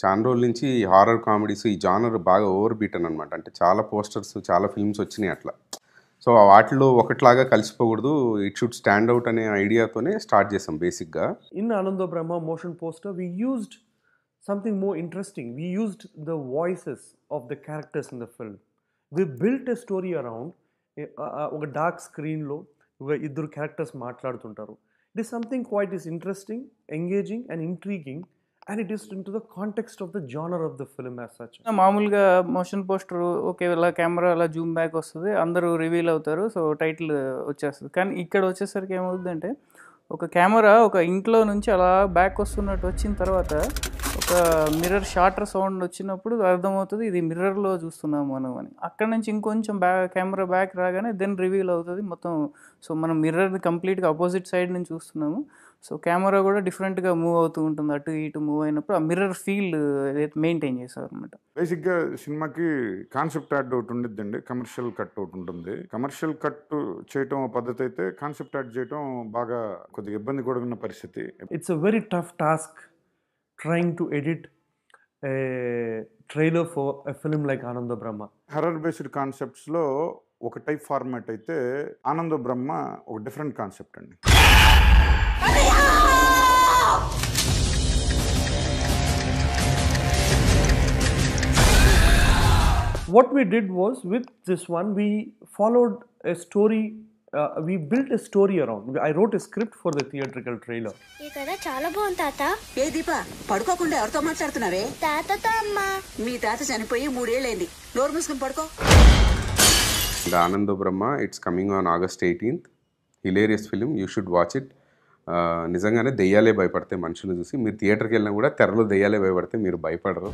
చాలా రోజుల నుంచి ఈ హారర్ కామెడీస్ ఈ జానర్ బాగా ఓవర్ బీటన్ అనమాట. అంటే చాలా పోస్టర్స్, చాలా ఫిల్మ్స్ వచ్చినాయి అట్లా. సో వాటిలో ఒకట్లాగా కలిసిపోకూడదు, ఇట్ షుడ్ స్టాండ్ అవుట్ అనే ఐడియాతోనే స్టార్ట్ చేసాం బేసిక్గా. In Ananda Brahma motion poster, we used something more interesting. We used the voices of the characters in the film. We built a story around ఒక dark స్క్రీన్లో ఒక ఇద్దరు characters మాట్లాడుతుంటారు. It is something quite is interesting, engaging and intriguing, and it is in to the context of the genre of the film as such. మామూలుగా motion poster okay, ఇలా camera అలా zoom back వస్తుంది, అందరూ reveal అవుతారు, so title వచ్చేస్తుంది. కానీ ఇక్కడ వచ్చేసరికి ఏమవుతుందంటే ఒక కెమెరా ఒక ఇంట్లో నుంచి అలా బ్యాక్ వస్తున్నట్టు వచ్చిన తర్వాత ఒక మిర్రర్ షార్టర్ సౌండ్ వచ్చినప్పుడు అర్థమవుతుంది ఇది మిర్రర్లో చూస్తున్నాం మనం అని. అక్కడ నుంచి ఇంకొంచెం కెమెరా బ్యాక్ రాగానే దెన్ రివీల్ అవుతుంది మొత్తం. సో మనం మిర్రర్ కంప్లీట్గా అపోజిట్ సైడ్ నుంచి చూస్తున్నాము. సో కెమెరా కూడా డిఫరెంట్గా మూవ్ అవుతూ ఉంటుంది, అటు ఇటు మూవ్ అయినప్పుడు ఆ మిర్రర్ ఫీల్ మెయింటైన్ చేశారు అనమాట. బేసిక్గా సినిమాకి కాన్సెప్ట్ యాడ్ ఒకటి ఉండిద్దండి, కమర్షియల్ కట్ ఒకటి ఉంటుంది. కమర్షియల్ కట్ చేయటం పద్ధతి అయితే కాన్సెప్ట్ యాడ్ చేయటం బాగా కొద్దిగా ఇబ్బంది కూడా ఉన్న పరిస్థితి. It's a very tough task trying to edit a trailer for a film like Ananda Brahma. Horror based కాన్సెప్ట్స్లో ఒక టైప్ ఫార్మాట్ అయితే ఆనంద బ్రహ్మ ఒక డిఫరెంట్ కాన్సెప్ట్ అండి. What we did was, with this one, we followed a story. We built a story around. I wrote a script for the theatrical trailer. ఈ కథ చాలా బాగుంది తాత. ఏ దీప, పడుకోకుండా ఎవరితో మాట్లాడుతున్నావే? తాతతో అమ్మా. మీ తాత చనిపోయి 3 ఏళ్ళైంది, నోరు మూసుకుని పడుకో. The Ananda Brahma, it's coming on August 18th. Hilarious film, you should watch it. నిజంగానే దెయ్యాలే భయపడితే మనుషులు చూసి, మీరు థియేటర్కి వెళ్ళినా కూడా తెరలో దెయ్యాలే భయపడితే మీరు భయపడరు.